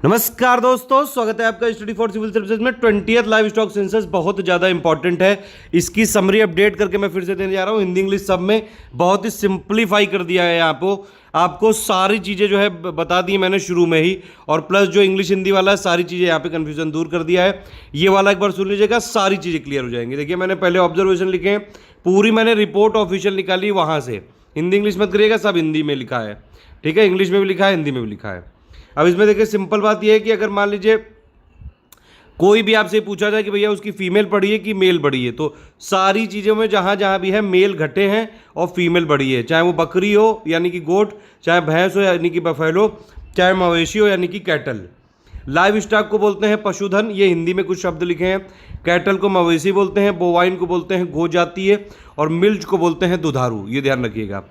नमस्कार दोस्तों, स्वागत है आपका स्टडी फॉर सिविल सर्विसेज में। 20th लाइव स्टॉक सेंसस बहुत ज़्यादा इंपॉर्टेंट है। इसकी समरी अपडेट करके मैं फिर से देने जा रहा हूँ हिंदी इंग्लिश सब में। बहुत ही सिंप्लीफाई कर दिया है यहाँ पे। आपको सारी चीज़ें जो है बता दी मैंने शुरू में ही, और प्लस जो इंग्लिश हिंदी वाला है सारी चीज़ें यहाँ पे कन्फ्यूजन दूर कर दिया है। ये वाला एक बार सुन लीजिएगा, सारी चीज़ें क्लियर हो जाएंगी। देखिए मैंने पहले ऑब्जर्वेशन लिखे हैं, पूरी मैंने रिपोर्ट ऑफिशियल निकाली वहाँ से। हिंदी इंग्लिश मत करिएगा, सब हिंदी में लिखा है, ठीक है। इंग्लिश में भी लिखा है, हिंदी में भी लिखा है। अब इसमें देखिए सिंपल बात यह है कि अगर मान लीजिए कोई भी आपसे पूछा जाए कि भैया उसकी फीमेल बढ़ी है कि मेल बढ़ी है, तो सारी चीज़ों में जहाँ जहाँ भी है मेल घटे हैं और फीमेल बढ़ी है। चाहे वो बकरी हो यानी कि गोट, चाहे भैंस हो यानी कि बफेलो, चाहे मवेशी हो यानी कि कैटल। लाइव स्टॉक को बोलते हैं पशुधन, ये हिंदी में कुछ शब्द लिखे हैं। कैटल को मवेशी बोलते हैं, बोवाइन को बोलते हैं गो जातीय, और मिल्च को बोलते हैं दुधारू। ये ध्यान रखिएगा।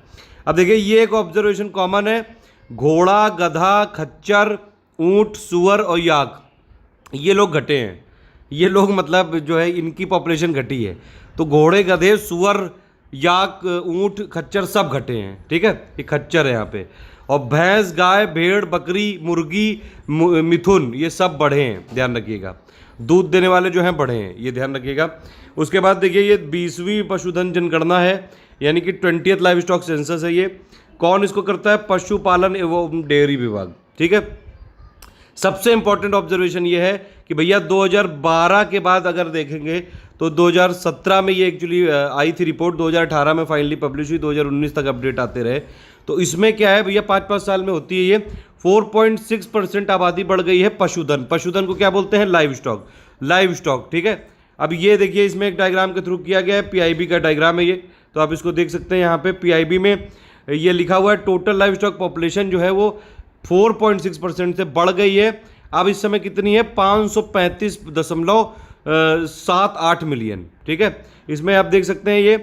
अब देखिए ये एक ऑब्जर्वेशन कॉमन है, घोड़ा, गधा, खच्चर, ऊंट, सुअर और याक, ये लोग घटे हैं। ये लोग मतलब जो है इनकी पॉपुलेशन घटी है। तो घोड़े, गधे, सुअर, याक, ऊंट, खच्चर सब घटे हैं, ठीक है। ये खच्चर है यहाँ पे। और भैंस, गाय, भेड़, बकरी, मुर्गी, मिथुन, ये सब बढ़े हैं, ध्यान रखिएगा। दूध देने वाले जो हैं बढ़े हैं, ये ध्यान रखिएगा। उसके बाद देखिए ये 20वीं पशुधन जनगणना है, यानी कि 20th लाइव स्टॉक सेंसस है। ये कौन इसको करता है? पशुपालन एवं डेयरी विभाग, ठीक है। सबसे इंपॉर्टेंट ऑब्जर्वेशन ये है कि भैया 2012 के बाद अगर देखेंगे तो 2017 में ये एक्चुअली आई थी रिपोर्ट, 2018 में फाइनली पब्लिश हुई, 2019 तक अपडेट आते रहे। तो इसमें क्या है भैया, 5-5 साल में होती है ये। 4.6% आबादी बढ़ गई है पशुधन। पशुधन को क्या बोलते हैं? Live stock. लाइव स्टॉक, ठीक है। अब ये देखिए इसमें एक डायग्राम के थ्रू किया गया है, पीआईबी का डायग्राम है ये, तो आप इसको देख सकते हैं। यहाँ पे पीआईबी में ये लिखा हुआ है टोटल लाइव स्टॉक पॉपुलेशन जो है वो 4.6% से बढ़ गई है। अब इस समय कितनी है? 535.78 मिलियन, ठीक है। इसमें आप देख सकते हैं ये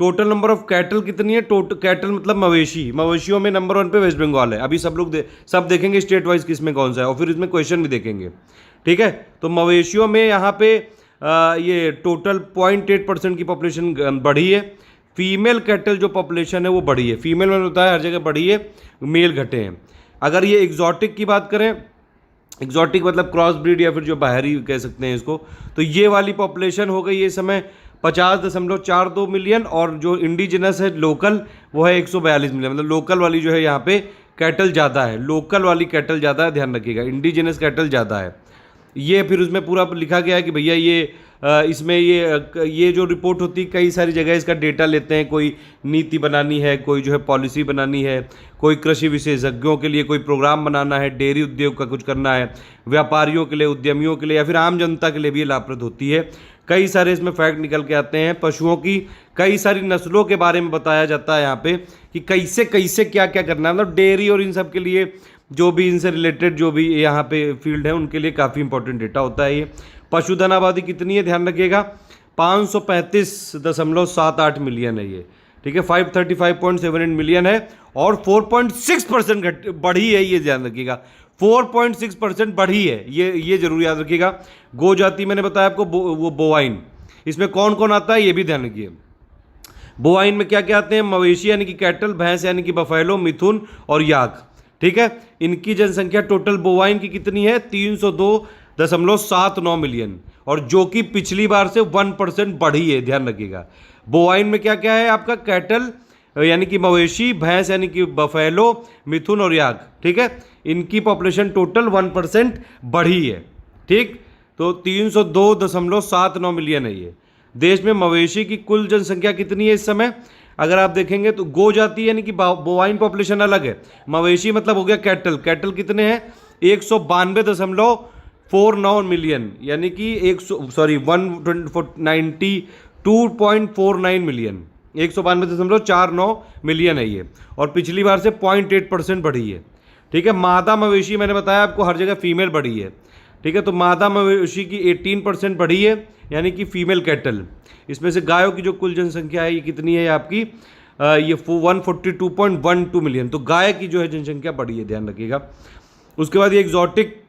टोटल नंबर ऑफ कैटल कितनी है। कैटल मतलब मवेशी, मवेशियों में नंबर 1 पे वेस्ट बंगाल है। अभी सब लोग सब देखेंगे स्टेट वाइज किसमें कौन सा है, और फिर इसमें क्वेश्चन भी देखेंगे, ठीक है। तो मवेशियों में यहाँ पे ये टोटल 0.8% की पॉपुलेशन बढ़ी है। फीमेल कैटल जो पॉपुलेशन है वो बढ़ी है। फीमेल में होता है हर जगह बढ़ी है, मेल घटे हैं। अगर ये एग्जॉटिक की बात करें, एग्जॉटिक मतलब क्रॉस ब्रीड या फिर जो बाहरी कह सकते हैं इसको, तो ये वाली पॉपुलेशन हो गई ये समय 50.42 मिलियन, और जो इंडिजिनस है लोकल वो है 142 मिलियन। मतलब लोकल वाली जो है यहाँ पे कैटल ज़्यादा है, लोकल वाली कैटल ज़्यादा है, ध्यान रखिएगा। इंडिजिनस कैटल ज़्यादा है। ये फिर उसमें पूरा लिखा गया है कि भैया ये इसमें ये जो रिपोर्ट होती है कई सारी जगह इसका डेटा लेते हैं। कोई नीति बनानी है, कोई जो है पॉलिसी बनानी है, कोई कृषि विशेषज्ञों के लिए कोई प्रोग्राम बनाना है, डेयरी उद्योग का कुछ करना है, व्यापारियों के लिए, उद्यमियों के लिए, या फिर आम जनता के लिए भी लाभप्रद होती है। कई सारे इसमें फैक्ट निकल के आते हैं। पशुओं की कई सारी नस्लों के बारे में बताया जाता है यहाँ पे कि कैसे कैसे क्या क्या करना है। मतलब डेयरी और इन सब के लिए जो भी इनसे रिलेटेड जो भी यहाँ पे फील्ड है उनके लिए काफ़ी इंपॉर्टेंट डेटा होता है ये। पशुधन आबादी कितनी है ध्यान रखिएगा, 535.78 मिलियन है ये, ठीक है। 535.78 मिलियन है, और 4.6% बढ़ी है, ये ध्यान रखिएगा। 4.6% बढ़ी है, ये जरूर याद रखिएगा। गो जाति मैंने बताया आपको, वो बोवाइन, इसमें कौन कौन आता है ये भी ध्यान रखिए। बोवाइन में क्या क्या आते हैं? मवेशी यानी कि कैटल, भैंस यानी कि बफेलो, मिथुन और याक, ठीक है। इनकी जनसंख्या टोटल बोवाइन की कितनी है? 302.79 मिलियन, और जो कि पिछली बार से 1% बढ़ी है, ध्यान रखिएगा। बोवाइन में क्या क्या है आपका? कैटल यानी कि मवेशी, भैंस यानी कि बफेलो, मिथुन और याक, ठीक है। इनकी पॉपुलेशन टोटल 1% बढ़ी है, ठीक। तो 302.79 मिलियन है ये। देश में मवेशी की कुल जनसंख्या कितनी है इस समय? अगर आप देखेंगे तो गो जाती यानी कि बोवाइन पॉपुलेशन अलग है, मवेशी मतलब हो गया कैटल। कैटल कितने हैं? 192.49 मिलियन, यानी कि 192.49 मिलियन, 192.49 मिलियन है ये, और पिछली बार से 0.8% बढ़ी है, ठीक है। मादा मवेशी मैंने बताया आपको हर जगह फीमेल बढ़ी है, ठीक है। तो मादा मवेशी की 18% बढ़ी है, यानी कि फीमेल कैटल। इसमें से गायों की जो कुल जनसंख्या है ये कितनी है आपकी? ये 142.12 मिलियन। तो गाय की जो है जनसंख्या बढ़ी है, ध्यान रखिएगा। उसके बाद ये एग्जॉटिक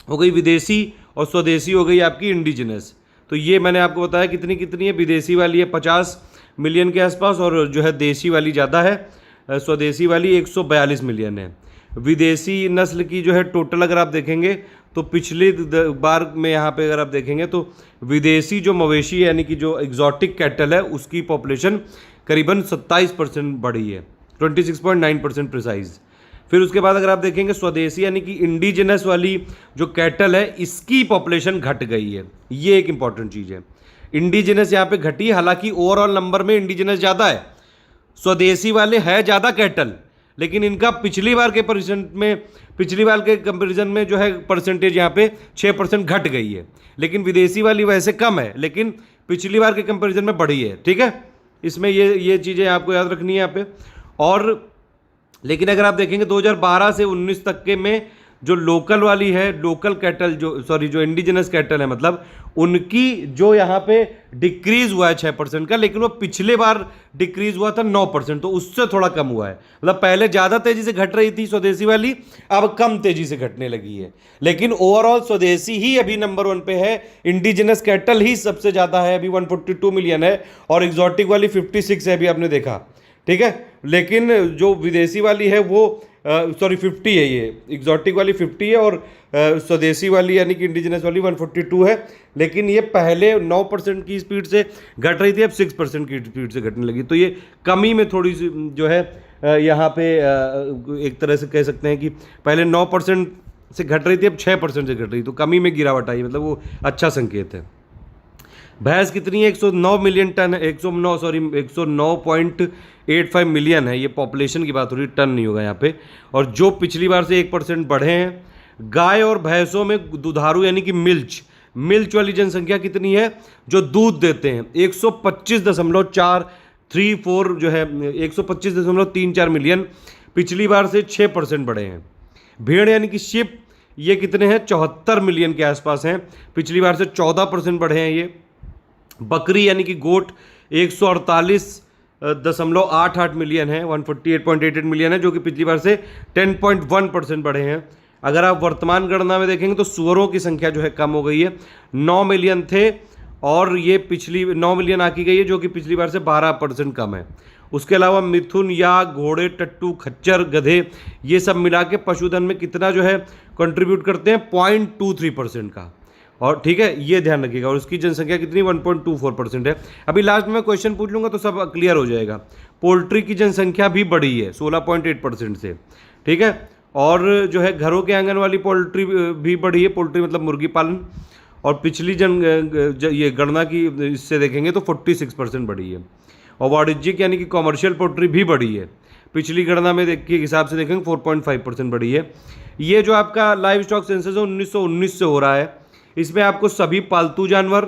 हो गई, विदेशी, और स्वदेशी हो गई आपकी इंडिजिनस। तो ये मैंने आपको बताया कितनी कितनी है। विदेशी वाली है 50 मिलियन के आसपास, और जो है देसी वाली ज़्यादा है, स्वदेशी वाली 142 मिलियन है। विदेशी नस्ल की जो है टोटल अगर आप देखेंगे तो पिछली बार में यहाँ पे अगर आप देखेंगे तो विदेशी जो मवेशी यानी कि जो एग्जॉटिक कैटल है उसकी पॉपुलेशन करीबन 27% बढ़ी है, 26.9% प्रिसाइज। फिर उसके बाद अगर आप देखेंगे स्वदेशी यानी कि इंडिजिनस वाली जो कैटल है इसकी पॉपुलेशन घट गई है। ये एक इंपॉर्टेंट चीज़ है, इंडिजिनस यहाँ पे घटी, हालांकि ओवरऑल नंबर में इंडिजिनस ज़्यादा है, स्वदेशी वाले है ज़्यादा कैटल, लेकिन इनका पिछली बार के कंपैरिजन में जो है परसेंटेज यहाँ पे 6% घट गई है, लेकिन विदेशी वाली वैसे कम है लेकिन पिछली बार के कंपैरिजन में बढ़ी है। ठीक है, इसमें ये चीज़ें आपको याद रखनी है यहाँ पे। और लेकिन अगर आप देखेंगे 2012 से 19 तक के में जो लोकल वाली है, लोकल कैटल जो इंडिजिनस कैटल है, मतलब उनकी जो यहाँ पे डिक्रीज हुआ है 6% का, लेकिन वो पिछले बार डिक्रीज हुआ था 9%, तो उससे थोड़ा कम हुआ है। मतलब पहले ज़्यादा तेजी से घट रही थी स्वदेशी वाली, अब कम तेजी से घटने लगी है, लेकिन ओवरऑल स्वदेशी ही अभी नंबर 1 पे है, इंडिजिनस कैटल ही सबसे ज़्यादा है, अभी 142 मिलियन है, और एग्जॉटिक वाली 56 है, अभी आपने देखा। ठीक है, लेकिन जो विदेशी वाली है वो 50 है, ये एग्जॉटिक वाली 50 है, और स्वदेशी वाली यानी कि इंडिजिनस वाली 142 है, लेकिन ये पहले 9% की स्पीड से घट रही थी, अब 6% की स्पीड से घटने लगी। तो ये कमी में थोड़ी सी जो है यहाँ पे एक तरह से कह सकते हैं कि पहले 9% से घट रही थी, अब 6% से घट रही, तो कमी में गिरावट आई, मतलब वो अच्छा संकेत है। भैंस कितनी है? 109 मिलियन टन है, 109.85 मिलियन है, ये पॉपुलेशन की बात हो रही है, टन नहीं होगा यहाँ पे, और जो पिछली बार से 1% बढ़े हैं। गाय और भैंसों में दुधारू यानी कि मिल्च वाली जनसंख्या कितनी है जो दूध देते हैं? 125.434 जो है 125.34 मिलियन, पिछली बार से 6% बढ़े हैं। भेड़ यानी कि शिप, ये कितने हैं? 74 मिलियन के आसपास हैं, पिछली बार से 14% बढ़े हैं ये। बकरी यानी कि गोट 148.88 मिलियन है, 148.88 मिलियन है, जो कि पिछली बार से 10.1% बढ़े हैं। अगर आप वर्तमान गणना में देखेंगे तो सुअरों की संख्या जो है कम हो गई है, 9 मिलियन थे और ये पिछली 9 मिलियन आकी गई है, जो कि पिछली बार से 12% कम है। उसके अलावा मिथुन, याक, घोड़े, टट्टू, खच्चर, गधे, ये सब मिला के पशुधन में कितना जो है कंट्रीब्यूट करते हैं? 0.23% का। और ठीक है, ये ध्यान रखिएगा। और उसकी जनसंख्या कितनी? 1.24% है। अभी लास्ट में क्वेश्चन पूछ लूँगा तो सब क्लियर हो जाएगा। पोल्ट्री की जनसंख्या भी बढ़ी है 16.8% से। ठीक है, और जो है घरों के आंगन वाली पोल्ट्री भी बढ़ी है, पोल्ट्री मतलब मुर्गी पालन, और पिछली ये गणना की इससे देखेंगे तो 46% बढ़ी है। और वाणिज्यिक यानी कि कॉमर्शियल पोल्ट्री भी बढ़ी है, पिछली गणना में के हिसाब से देखेंगे 4.5% बढ़ी है। ये जो आपका लाइव स्टॉक सेंसस है 1919 से हो रहा है, इसमें आपको सभी पालतू जानवर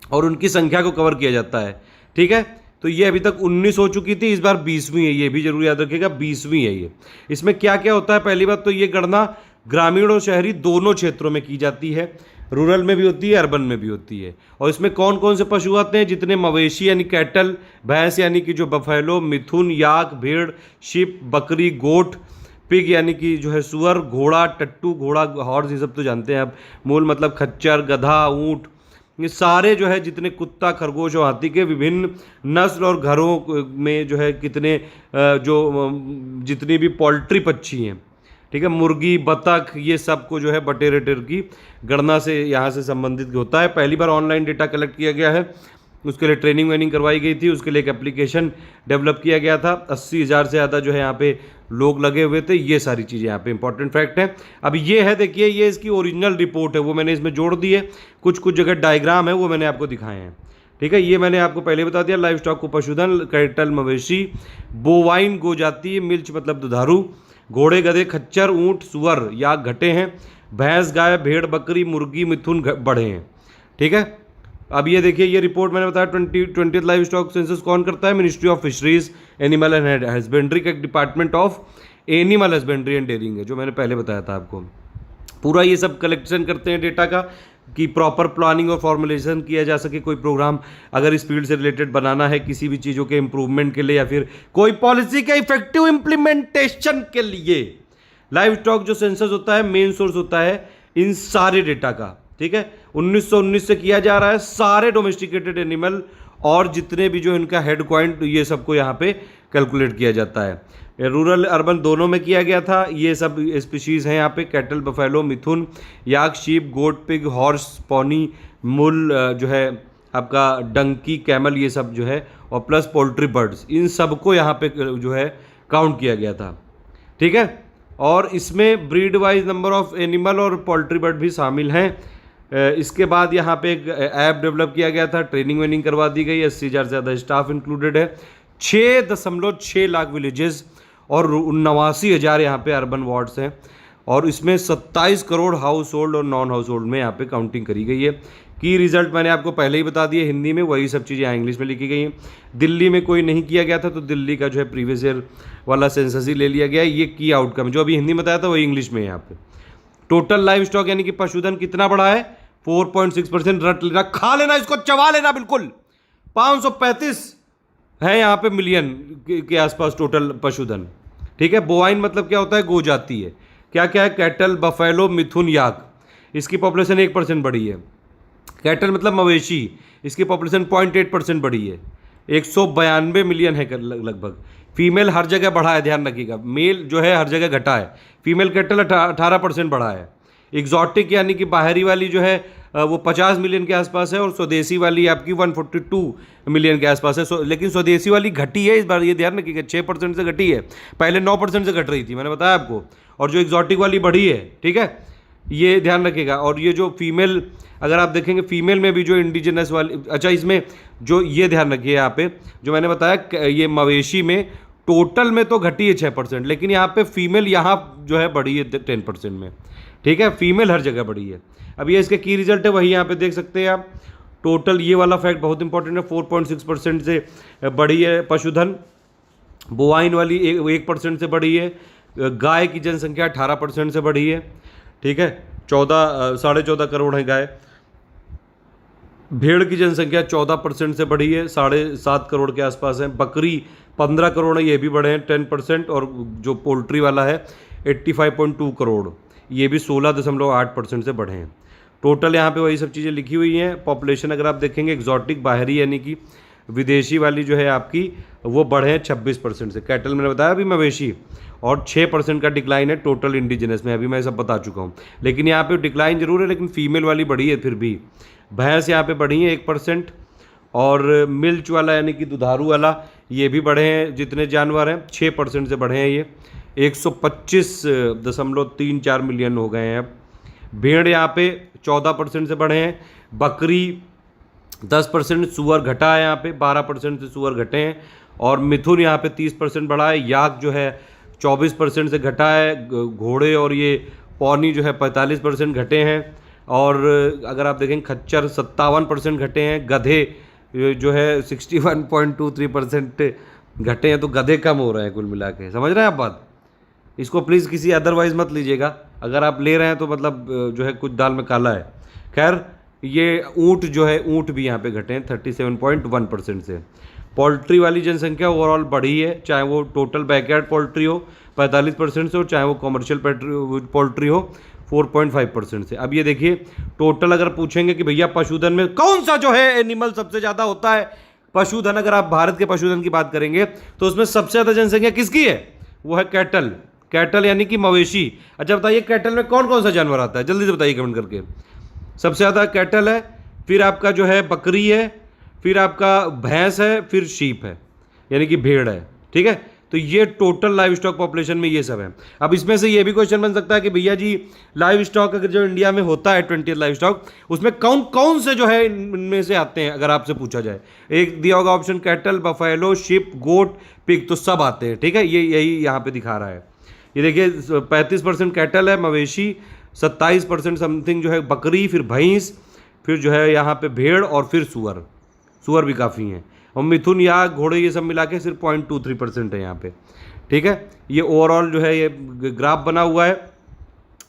और उनकी संख्या को कवर किया जाता है। ठीक है, तो ये अभी तक 19 हो चुकी थी, इस बार 20वीं है, ये भी जरूर याद रखिएगा 20वीं है ये। इसमें क्या क्या होता है? पहली बात तो ये गणना ग्रामीण और शहरी दोनों क्षेत्रों में की जाती है, रूरल में भी होती है, अर्बन में भी होती है। और इसमें कौन कौन से पशु आते हैं? जितने मवेशी यानी कैटल, भैंस यानी कि जो बफेलो, मिथुन, याक, भेड़, शिप, बकरी, गोट, पिग यानी कि जो है सुअर, घोड़ा, टट्टू, घोड़ा, हॉर्स, ये सब तो जानते हैं आप, मूल मतलब खच्चर, गधा, ऊंट, ये सारे जो है जितने कुत्ता, खरगोश और हाथी के विभिन्न नस्ल, और घरों में जो है कितने जितनी भी पोल्ट्री पक्षी हैं, ठीक है, मुर्गी, बतख, ये सब को जो है बटेर की गणना से यहाँ से संबंधित होता है। पहली बार ऑनलाइन डेटा कलेक्ट किया गया है, उसके लिए ट्रेनिंग वेनिंग करवाई गई थी, उसके लिए एक एप्लीकेशन डेवलप किया गया था, 80,000 से ज़्यादा जो है यहाँ पे लोग लगे हुए थे। ये सारी चीज़ें यहाँ पे इंपॉर्टेंट फैक्ट हैं। अब ये है, देखिए, ये इसकी ओरिजिनल रिपोर्ट है, वो मैंने इसमें जोड़ दी है, कुछ जगह डायग्राम है वो मैंने आपको दिखाए हैं। ठीक है, ये मैंने आपको पहले बता दिया। लाइव स्टॉक को पशुधन, कैटल मवेशी, बोवाइन गोजाति, मिल्च मतलब दुधारू, घोड़े, गधे, खच्चर, ऊँट, सुअर या घटे हैं, भैंस, गाय, भेड़, बकरी, मुर्गी, मिथुन बढ़े हैं। ठीक है, अब ये देखिए, ये रिपोर्ट मैंने बताया 20th लाइव स्टॉक सेंसस कौन करता है? Ministry of fisheries, animal and husbandry का एक department of animal husbandry and dairying है, जो मैंने पहले बताया था आपको। पूरा ये सब कलेक्शन करते हैं डेटा का, कि प्रॉपर प्लानिंग और फॉर्मुलेशन किया जा सके। कोई प्रोग्राम अगर इस फील्ड से रिलेटेड बनाना है किसी भी चीज़ों के इम्प्रूवमेंट के लिए, या फिर कोई पॉलिसी के इफेक्टिव इम्प्लीमेंटेशन के लिए, लाइव स्टॉक जो सेंसस होता है मेन सोर्स होता है इन सारे डेटा का। ठीक है, 1919 से किया जा रहा है, सारे डोमेस्टिकेटेड एनिमल और जितने भी जो इनका हेड पॉइंट ये सबको यहाँ पे कैलकुलेट किया जाता है। रूरल अर्बन दोनों में किया गया था। ये सब स्पीशीज़ हैं यहाँ पे, कैटल, बफेलो, मिथुन, याक, शीप, गोट, पिग, हॉर्स, पॉनी, मुल, जो है आपका डंकी, कैमल, ये सब जो है, और प्लस पोल्ट्री बर्ड्स, इन सबको यहाँ पे जो है काउंट किया गया था। ठीक है, और इसमें breed wise number of animal और पोल्ट्री बर्ड भी शामिल हैं। इसके बाद यहाँ पे एक ऐप डेवलप किया गया था, ट्रेनिंग वेनिंग करवा दी गई, 80,000 से ज़्यादा स्टाफ इंक्लूडेड है, 6.6 लाख विलेजेस और 89,000 यहाँ पे अर्बन वार्ड्स हैं, और इसमें 27 करोड़ हाउस होल्ड और नॉन हाउस होल्ड में यहाँ पे काउंटिंग करी गई है। की रिजल्ट मैंने आपको पहले ही बता दिए हिंदी में, वही सब चीज़ें यहाँ इंग्लिश में लिखी गई हैं। दिल्ली में कोई नहीं किया गया था, तो दिल्ली का जो है प्रीवियस ईयर वाला सेंसस ही ले लिया गया है। ये की आउटकम जो अभी हिंदी में बताया था वही इंग्लिश में है यहाँ पे। टोटल लाइव स्टॉक यानी कि पशुधन कितना बढ़ा है, 4.6%। रट लेना, खा लेना, इसको चबा लेना बिल्कुल। 535 है यहाँ पे मिलियन के आसपास टोटल पशुधन। ठीक है, बोवाइन मतलब क्या होता है, गो जाती है। क्या क्या है, कैटल, बफेलो, मिथुन, याक, इसकी पॉपुलेशन 1% बढ़ी है। कैटल मतलब मवेशी, इसकी पॉपुलेशन 0.8% बढ़ी है, 192 मिलियन है लगभग। फीमेल हर जगह बढ़ा है, ध्यान रखिएगा, मेल जो है हर जगह घटा है। फीमेल कैटल 18% बढ़ा है। एग्जॉटिक यानी कि बाहरी वाली जो है वो 50 मिलियन के आसपास है, और स्वदेशी वाली आपकी 142 मिलियन के आसपास है। लेकिन स्वदेशी वाली घटी है इस बार, ये ध्यान रखिएगा, 6% से घटी है, पहले 9% से घट रही थी, मैंने बताया आपको। और जो एग्जॉटिक वाली बढ़ी है, ठीक है, ये ध्यान रखिएगा। और ये जो फीमेल, अगर आप देखेंगे फीमेल में भी जो इंडिजिनस वाली, अच्छा इसमें जो ये ध्यान रखिए यहाँ पे जो मैंने बताया, ये मवेशी में टोटल में तो घटी है 6%, लेकिन यहाँ पे फीमेल यहाँ जो है बढ़ी है 10% में। ठीक है, फीमेल हर जगह बढ़ी है। अब ये इसके की रिजल्ट है, वही यहाँ पे देख सकते हैं आप। टोटल ये वाला फैक्ट बहुत इंपॉर्टेंट है, 4.6% से बढ़ी है पशुधन। बोवाइन वाली 1% से बढ़ी है। गाय की जनसंख्या 18% से बढ़ी है। ठीक है, 14.5 करोड़ है गाय। भेड़ की जनसंख्या 14% से बढ़ी है, 7.5 करोड़ के आसपास है। बकरी 15 करोड़ है, ये भी बढ़े हैं 10%। और जो पोल्ट्री वाला है 85.2 करोड़, ये भी 16.8% से बढ़े हैं। टोटल यहाँ पे वही सब चीज़ें लिखी हुई हैं। पॉपुलेशन अगर आप देखेंगे, एग्जॉटिक बाहरी यानी कि विदेशी वाली जो है आपकी, वो बढ़े हैं 26% से। कैटल मैंने बताया अभी मवेशी, और 6% का डिक्लाइन है टोटल इंडिजिनस में, अभी मैं सब बता चुका हूँ। लेकिन यहाँ पे डिक्लाइन जरूर है, लेकिन फीमेल वाली बढ़ी है फिर भी। भैंस यहाँ पे बढ़ी है 1%, और मिल्च वाला यानी कि दुधारू वाला, ये भी बढ़े हैं। जितने जानवर हैं 6% से बढ़े हैं, ये 125.34 मिलियन हो गए हैं अब। भेड़ यहाँ पे 14% से बढ़े हैं। बकरी 10%, सुअर घटा है यहाँ पे 12% से सुअर घटे हैं। और मिथुन यहाँ पे 30% बढ़ा है। याक जो है 24% से घटा है। घोड़े और ये पौनी जो है 45% घटे हैं। और अगर आप देखें खच्चर 57% घटे हैं। गधे जो है 61.23% घटे हैं। तो गधे कम हो रहे हैं कुल मिला के, समझ रहे हैं आप बात। इसको प्लीज़ किसी अदरवाइज मत लीजिएगा, अगर आप ले रहे हैं तो मतलब जो है कुछ दाल में काला है। खैर, ये ऊँट जो है, ऊँट भी यहाँ पे घटे हैं 37.1% से। पोल्ट्री वाली जनसंख्या ओवरऑल बढ़ी है, चाहे वो टोटल बैकयार्ड पोल्ट्री हो 45% से, और चाहे वो कमर्शियल पोल्ट्री हो 4.5% से। अब ये देखिए टोटल अगर पूछेंगे कि भैया पशुधन में कौन सा जो है एनिमल सबसे ज़्यादा होता है, पशुधन अगर आप भारत के पशुधन की बात करेंगे तो उसमें सबसे ज़्यादा जनसंख्या किसकी है, वो है कैटल। कैटल यानी कि मवेशी। अच्छा बताइए कैटल में कौन कौन सा जानवर आता है, जल्दी से बताइए कमेंट करके। सबसे ज़्यादा कैटल है, फिर आपका जो है बकरी है, फिर आपका भैंस है, फिर शीप है यानी कि भेड़ है। ठीक है, तो ये टोटल लाइव स्टॉक पॉपुलेशन में ये सब है। अब इसमें से ये भी क्वेश्चन बन सकता है कि भैया जी लाइव स्टॉक अगर जो इंडिया में होता है 20th लाइव स्टॉक, उसमें कौन कौन से जो है इनमें से आते हैं, अगर आपसे पूछा जाए। एक दिया होगा ऑप्शन कैटल, बफेलो, शिप, गोट, पिग, तो सब आते हैं। ठीक है, ये यही यहाँ पे दिखा रहा है। ये देखिए 35% कैटल है मवेशी, 27% समथिंग जो है बकरी, फिर भैंस, फिर जो है यहाँ पे भेड़, और फिर सुअर। सुअर भी काफ़ी हैं। और मिथुन या घोड़े ये सब मिला के सिर्फ 0.23% है यहाँ पे। ठीक है, ये ओवरऑल जो है ये ग्राफ बना हुआ है,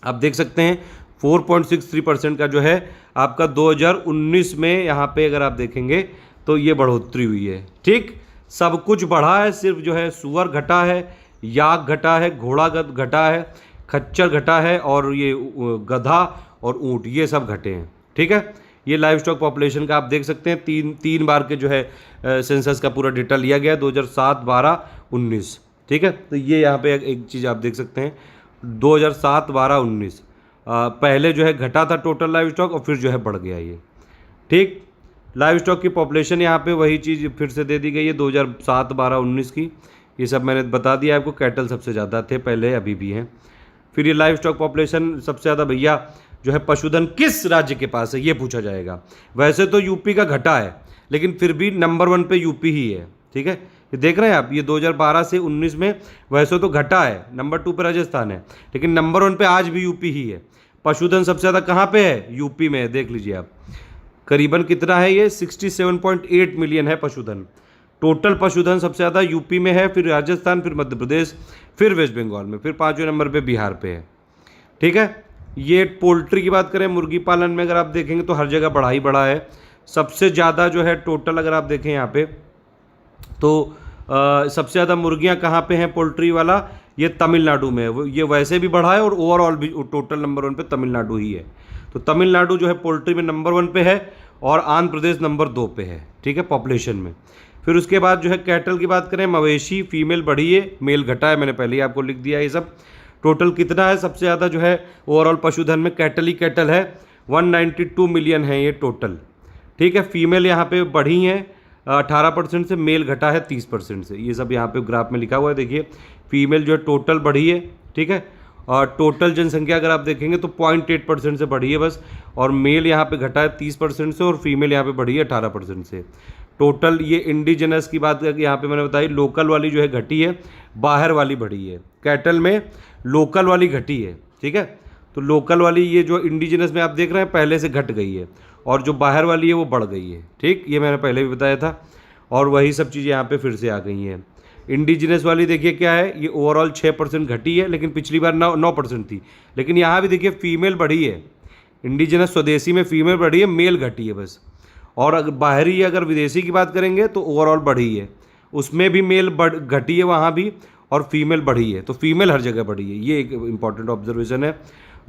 आप देख सकते हैं 4.63% का जो है आपका 2019 में यहाँ पे अगर आप देखेंगे तो ये बढ़ोतरी हुई है। ठीक, सब कुछ बढ़ा है, सिर्फ जो है सुअर घटा है, याक घटा है, घोड़ा घटा है, खच्चर घटा है, और ये गधा और ऊँट ये सब घटे हैं। ठीक है, ये लाइव स्टॉक पॉपुलेशन का आप देख सकते हैं, तीन बार के जो है सेंसस का पूरा डेटा लिया गया 2007, 12, 19। ठीक है, तो ये यहाँ पे एक चीज़ आप देख सकते हैं 2007, 12, 19 पहले जो है घटा था टोटल लाइव स्टॉक और फिर जो है बढ़ गया ये। ठीक, लाइव स्टॉक की पॉपुलेशन यहाँ पे वही चीज़ फिर से दे दी गई है 2007, 12, 19 की। ये सब मैंने बता दिया आपको। कैटल सबसे ज़्यादा थे पहले, अभी भी हैं। फिर ये लाइव स्टॉक पॉपुलेशन सबसे ज़्यादा भैया जो है पशुधन किस राज्य के पास है, ये पूछा जाएगा। वैसे तो यूपी का घटा है, लेकिन फिर भी नंबर 1 पे यूपी ही है। ठीक है, ये देख रहे हैं आप, ये 2012 से 19 में वैसे तो घटा है, नंबर 2 पे राजस्थान है, लेकिन नंबर 1 पे आज भी यूपी ही है। पशुधन सबसे ज़्यादा कहाँ पे है? यूपी में है। देख लीजिए आप, करीबन कितना है ये 67.8 मिलियन है पशुधन। टोटल पशुधन सबसे ज़्यादा यूपी में है, फिर राजस्थान, फिर मध्य प्रदेश, फिर वेस्ट बंगाल में, फिर 5वें नंबर पे बिहार पे है। ठीक है, ये पोल्ट्री की बात करें, मुर्गी पालन में अगर आप देखेंगे तो हर जगह बढ़ा ही बढ़ा है। सबसे ज़्यादा जो है टोटल अगर आप देखें यहाँ पे तो सबसे ज़्यादा मुर्गियाँ कहाँ पे हैं पोल्ट्री वाला? ये तमिलनाडु में है। ये वैसे भी बढ़ा है और ओवरऑल भी टोटल नंबर 1 पे तमिलनाडु ही है। तो तमिलनाडु जो है पोल्ट्री में नंबर 1 पे है और आंध्र प्रदेश नंबर 2 पे है। ठीक है, पॉपुलेशन में। फिर उसके बाद जो है कैटल की बात करें, मवेशी, फीमेल बढ़ी है, मेल घटा है, मैंने पहले ही आपको लिख दिया ये सब। टोटल कितना है? सबसे ज़्यादा जो है ओवरऑल पशुधन में कैटल ही कैटल है, 192 मिलियन है ये टोटल। ठीक है, फीमेल यहाँ पे बढ़ी हैं 18% से, मेल घटा है 30% से। ये सब यहाँ पे ग्राफ में लिखा हुआ है, देखिए। फीमेल जो है टोटल बढ़ी है, ठीक है, और टोटल जनसंख्या अगर आप देखेंगे तो 0.8% से बढ़ी है बस, और मेल यहाँ पे घटा है 30% से और फीमेल यहाँ पे बढ़ी है 18% से। टोटल ये इंडिजिनस की बात करके यहाँ पे मैंने बताई, लोकल वाली जो है घटी है, बाहर वाली बढ़ी है। कैटल में लोकल वाली घटी है। ठीक है, तो लोकल वाली ये जो इंडिजिनस में आप देख रहे हैं पहले से घट गई है, और जो बाहर वाली है वो बढ़ गई है। ठीक, ये मैंने पहले भी बताया था, और वही सब चीज़ें यहाँ पे फिर से आ गई हैं। इंडिजिनस वाली देखिए क्या है, ये ओवरऑल 6% घटी है, लेकिन पिछली बार 9% थी। लेकिन यहाँ भी देखिए फीमेल बढ़ी है, इंडिजिनस स्वदेशी में फीमेल बढ़ी है, मेल घटी है बस। और अगर बाहरी अगर विदेशी की बात करेंगे तो ओवरऑल बढ़ी है, उसमें भी मेल घटी है वहाँ भी, और फीमेल बढ़ी है। तो फीमेल हर जगह बढ़ी है, ये एक इंपॉर्टेंट ऑब्जर्वेशन है।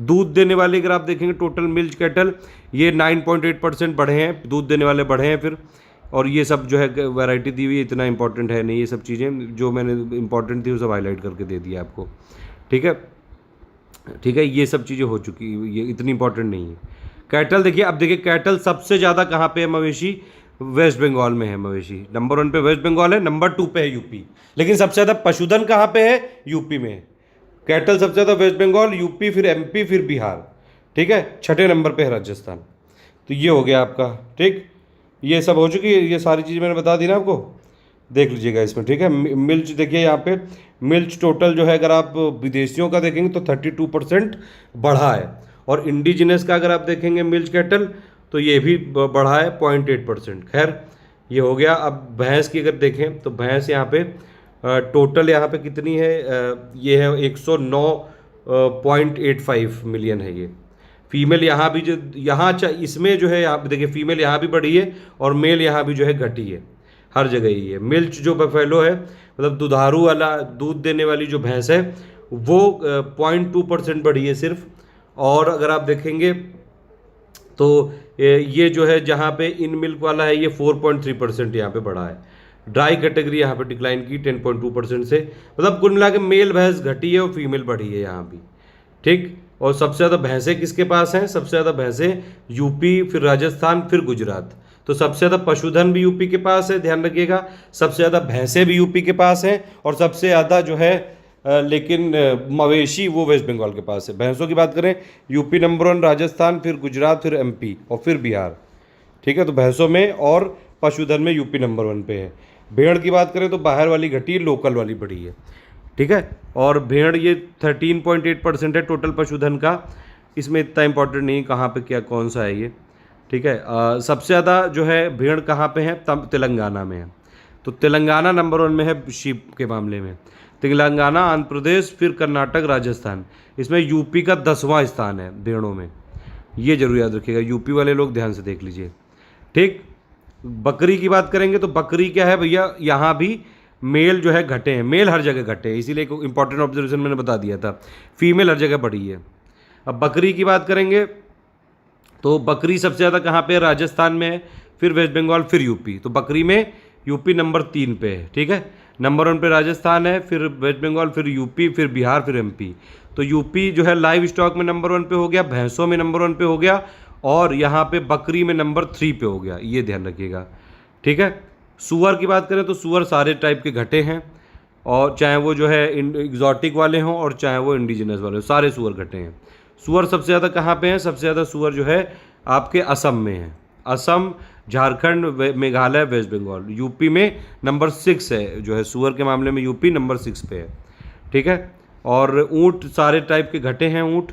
दूध देने वाले अगर आप देखेंगे टोटल मिल्क कैटल, ये 9.8% बढ़े हैं, दूध देने वाले बढ़े हैं फिर। और ये सब जो है वैरायटी दी हुई, इतना इंपॉर्टेंट है नहीं, ये सब चीज़ें जो मैंने इंपॉर्टेंट थी वो सब हाईलाइट करके दे दिया आपको। ठीक है, ठीक है, ये सब चीज़ें हो चुकी, ये इतनी इंपॉर्टेंट नहीं है। कैटल देखिए, अब देखिए कैटल सबसे ज़्यादा कहाँ पे है? मवेशी वेस्ट बंगाल में है। मवेशी नंबर 1 पे वेस्ट बंगाल है, नंबर 2 पे है यूपी। लेकिन सबसे ज़्यादा पशुधन कहाँ पे है? यूपी में है। कैटल सबसे ज़्यादा वेस्ट बंगाल, यूपी, फिर एमपी, फिर बिहार। ठीक है, 6ठे नंबर पे है राजस्थान। तो ये हो गया आपका। ठीक, ये सब हो चुकी है, ये सारी चीज़ मैंने बता दी ना आपको, देख लीजिएगा इसमें। ठीक है, मिल्च देखिए यहाँ पे, मिल्च टोटल जो है अगर आप विदेशियों का देखेंगे तो 32% बढ़ा है, और इंडिजिनस का अगर आप देखेंगे मिल्च कैटल तो ये भी बढ़ा है 0.8%। खैर, ये हो गया। अब भैंस की अगर देखें तो भैंस यहाँ पे टोटल यहाँ पे कितनी है? ये है 109.85 मिलियन है ये। फीमेल यहाँ भी जो यहाँ इसमें जो है यहाँ पे देखिए फीमेल यहाँ भी बढ़ी है और मेल यहाँ भी जो है घटी है, हर जगह ही है। मिल्च जो बफेलो है, मतलब दुधारू वाला दूध देने वाली जो भैंस है, वो 0.2% बढ़ी है सिर्फ। और अगर आप देखेंगे तो ये जो है जहाँ पे इन मिल्क वाला है, ये 4.3% यहाँ पे बढ़ा है। ड्राई कैटेगरी यहाँ पे डिक्लाइन की 10.2% से। मतलब कुल मिला के मेल भैंस घटी है और फीमेल बढ़ी है यहाँ भी। ठीक, और सबसे ज़्यादा भैंसें किसके पास हैं? सबसे ज़्यादा भैंसें यूपी, फिर राजस्थान, फिर गुजरात। तो सबसे ज़्यादा पशुधन भी यूपी के पास है, ध्यान रखिएगा। सबसे ज़्यादा भैंसें भी यूपी के पास हैं, और सबसे ज़्यादा जो है लेकिन मवेशी वो वेस्ट बंगाल के पास है। भैंसों की बात करें, यूपी नंबर 1, राजस्थान, फिर गुजरात, फिर एमपी और फिर बिहार। ठीक है, तो भैंसों में और पशुधन में यूपी नंबर 1 पे है। भेड़ की बात करें तो बाहर वाली घटी, लोकल वाली बढ़ी है। ठीक है, और भेड़ ये 13.8% है टोटल पशुधन का। इसमें इतना इंपॉर्टेंट नहीं कहाँ पे क्या कौन सा है ये। ठीक है, सबसे ज़्यादा जो है भेड़ कहाँ पे है? तेलंगाना में है। तो तेलंगाना नंबर 1 में है शीप के मामले में। तेलंगाना, आंध्र प्रदेश, फिर कर्नाटक, राजस्थान। इसमें यूपी का 10वां स्थान है भेड़ों में, ये जरूर याद रखिएगा। यूपी वाले लोग ध्यान से देख लीजिए। ठीक, बकरी की बात करेंगे तो बकरी क्या है भैया? यहाँ भी मेल जो है घटे हैं, मेल हर जगह घटे हैं, इसीलिए एक इंपॉर्टेंट ऑब्जर्वेशन मैंने बता दिया था। फीमेल हर जगह बढ़ी है। अब बकरी की बात करेंगे तो बकरी सबसे ज़्यादा कहाँ पे है? राजस्थान में है, फिर वेस्ट बंगाल, फिर यूपी। तो बकरी में यूपी नंबर 3 पे है, ठीक है। नंबर 1 पे राजस्थान है, फिर वेस्ट बंगाल, फिर यूपी, फिर बिहार, फिर एमपी। तो यूपी जो है लाइव स्टॉक में नंबर 1 पे हो गया, भैंसों में नंबर 1 पे हो गया, और यहाँ पे बकरी में नंबर 3 पे हो गया, ये ध्यान रखिएगा, ठीक है। सूअर की बात करें तो सूअर सारे टाइप के घटे हैं, और चाहे वो जो है एग्जॉटिक वाले हों और चाहे वो इंडिजिनस वाले हों, सारे सूअर घटे हैं। सूअर सबसे ज़्यादा कहाँ पे हैं? सबसे ज़्यादा सूअर जो है आपके असम में है। असम, झारखंड, मेघालय, वेस्ट बंगाल। यूपी में नंबर 6 है, जो है सूअर के मामले में यूपी नंबर 6 पे है, ठीक है। और ऊँट सारे टाइप के घटे हैं ऊँट,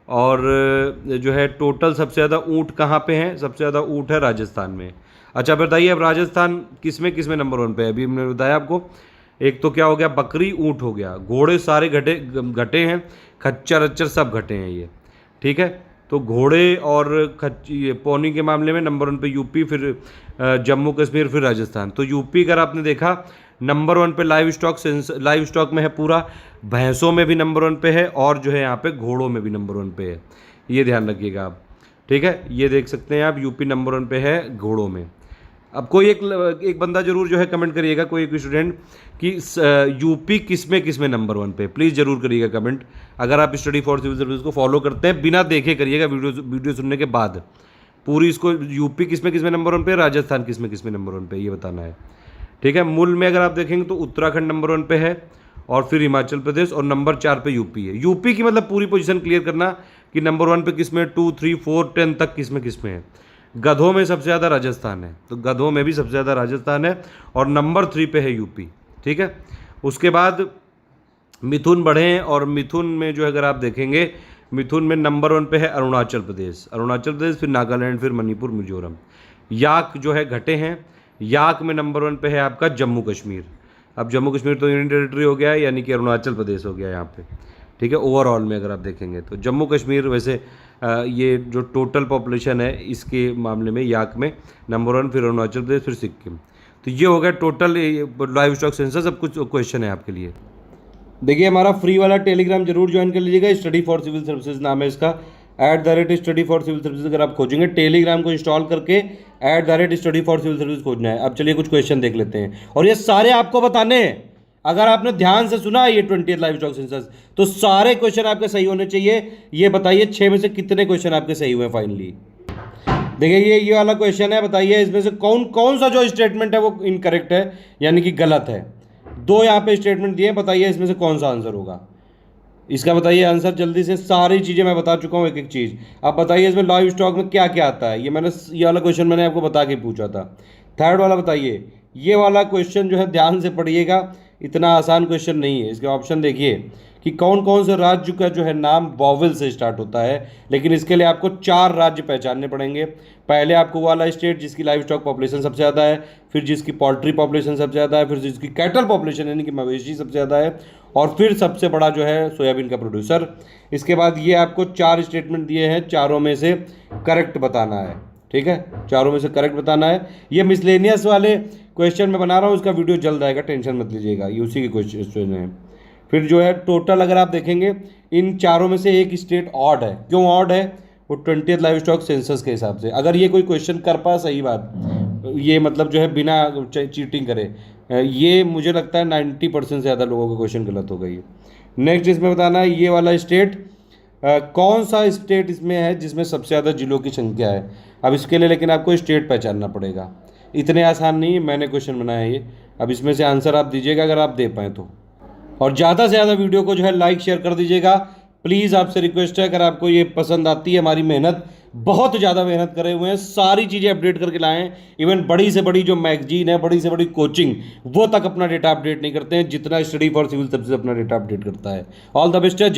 और जो है टोटल सबसे ज़्यादा ऊँट कहाँ पे हैं? सबसे ज़्यादा ऊँट है राजस्थान में। अच्छा बताइए, अब राजस्थान किस में नंबर 1 पे है? अभी हमने बताया आपको, एक तो क्या हो गया? बकरी, ऊँट हो गया, घोड़े सारे घटे हैं, खच्चर अच्चर सब घटे हैं ये, ठीक है। तो घोड़े और ये पोनी के मामले में नंबर 1 पे यूपी, फिर जम्मू कश्मीर, फिर राजस्थान। तो यूपी अगर आपने देखा नंबर 1 पे लाइव स्टॉक में है पूरा, भैंसों में भी नंबर 1 पे है, और जो है यहाँ पे घोड़ों में भी नंबर 1 पे है, ये ध्यान रखिएगा आप, ठीक है। ये देख सकते हैं आप, यूपी नंबर 1 पे है घोड़ों में। अब कोई एक बंदा जरूर जो है कमेंट करिएगा, कोई एक स्टूडेंट, कि यूपी किस में नंबर 1 पे, प्लीज़ जरूर करिएगा कमेंट। अगर आप स्टडी फॉर सिविल सर्विस को फॉलो करते हैं, बिना देखे करिएगा, वीडियो सुनने के बाद पूरी इसको, यूपी किस में नंबर 1 पे, राजस्थान किस में नंबर 1 पे, ये बताना है, ठीक है। मूल में अगर आप देखेंगे तो उत्तराखंड नंबर 1 पे है, और फिर हिमाचल प्रदेश, और नंबर 4 पे यूपी है। यूपी की मतलब पूरी पोजीशन क्लियर करना कि नंबर 1 पे किस में, 2, 3, 4, 10 तक किस में है। गधों में सबसे ज़्यादा राजस्थान है, तो गधों में भी सबसे ज़्यादा राजस्थान है, और नंबर 3 पे है यूपी, ठीक है। उसके बाद मिथुन बढ़े हैं, और मिथुन में जो अगर आप देखेंगे, मिथुन में नंबर 1 पे है अरुणाचल प्रदेश, फिर नागालैंड, फिर मणिपुर, मिजोरम। याक जो है घटे हैं, याक में नंबर 1 पे है आपका जम्मू कश्मीर। अब जम्मू कश्मीर तो यूनियन टेरिटरी हो गया है, यानी कि अरुणाचल प्रदेश हो गया यहाँ पे, ठीक है। ओवरऑल में अगर आप देखेंगे तो जम्मू कश्मीर, वैसे ये जो टोटल पॉपुलेशन है इसके मामले में याक में नंबर 1, फिर अरुणाचल प्रदेश, फिर सिक्किम। तो ये हो गया टोटल लाइव स्टॉक सेंसस। अब कुछ क्वेश्चन है आपके लिए। देखिए, हमारा फ्री वाला टेलीग्राम जरूर ज्वाइन कर लीजिएगा, स्टडी फॉर सिविल सर्विसेज नाम है इसका, @स्टडी फॉर सिविल सर्विसेज। अगर आप खोजेंगे टेलीग्राम को इंस्टॉल करके, @स्टडी फॉर सिविल सर्विस खोजना है। अब चलिए कुछ क्वेश्चन देख लेते हैं, और ये सारे आपको बताने हैं। अगर आपने ध्यान से सुना ये 20th लाइव स्टॉक सेंसस, तो सारे क्वेश्चन आपके सही होने चाहिए। ये बताइए 6 में से कितने क्वेश्चन आपके सही हुए फाइनली। देखिए, ये वाला क्वेश्चन है, बताइए इसमें से कौन सा जो स्टेटमेंट है वो इनकरेक्ट है, यानी कि गलत है। 2 यहाँ पे स्टेटमेंट दिए, बताइए इसमें से कौन सा आंसर होगा इसका। बताइए आंसर जल्दी से, सारी चीज़ें मैं बता चुका हूँ एक एक चीज़। अब बताइए इसमें लाइव स्टॉक में क्या क्या आता है। ये वाला क्वेश्चन मैंने आपको बता के पूछा था। थर्ड वाला बताइए, ये वाला क्वेश्चन जो है ध्यान से पढ़िएगा, इतना आसान क्वेश्चन नहीं है। इसके ऑप्शन देखिए कि कौन कौन से राज्य का जो है नाम वॉवेल से स्टार्ट होता है, लेकिन इसके लिए आपको 4 राज्य पहचानने पड़ेंगे। पहले आपको वाला स्टेट जिसकी लाइव स्टॉक पॉपुलेशन सबसे ज़्यादा है, फिर जिसकी पोल्ट्री पॉपुलेशन सबसे ज़्यादा है, फिर जिसकी कैटल पॉपुलेशन यानी कि मवेशी सबसे ज़्यादा है, और फिर सबसे बड़ा जो है सोयाबीन का प्रोड्यूसर। इसके बाद ये आपको 4 स्टेटमेंट दिए हैं, चारों में से करेक्ट बताना है, ठीक है, चारों में से करेक्ट बताना है। ये मिसलेनियस वाले क्वेश्चन मैं बना रहा हूँ, इसका वीडियो जल्द आएगा, टेंशन मत लीजिएगा, ये उसी के क्वेश्चन हैं। फिर जो है टोटल अगर आप देखेंगे, इन चारों में से एक स्टेट ऑड है। क्यों ऑड है? वो 20th लाइव स्टॉक सेंसस के हिसाब से। अगर ये कोई क्वेश्चन कर पाए, सही बात, ये मतलब जो है बिना चीटिंग करे, ये मुझे लगता है 90% से ज़्यादा लोगों का क्वेश्चन गलत हो गई है। नेक्स्ट इसमें बताना है ये वाला स्टेट, कौन सा स्टेट इसमें है जिसमें सबसे ज़्यादा जिलों की संख्या है। अब इसके लिए लेकिन आपको स्टेट पहचानना पड़ेगा, इतने आसान नहीं है, मैंने क्वेश्चन बनाया ये। अब इसमें से आंसर आप दीजिएगा अगर आप दे पाएँ तो, और ज़्यादा से ज़्यादा वीडियो को जो है लाइक शेयर कर दीजिएगा प्लीज़। आपसे रिक्वेस्ट है, अगर आपको ये पसंद आती है हमारी मेहनत, बहुत ज़्यादा मेहनत करे हुए हैं, सारी चीज़ें अपडेट करके लाएं। इवन बड़ी से बड़ी जो मैगजीन है, बड़ी से बड़ी कोचिंग, वो तक अपना डेटा अपडेट नहीं करते हैं जितना स्टडी फॉर सिविल सर्विसेज अपना डेटा अपडेट करता है। ऑल द बेस्ट है।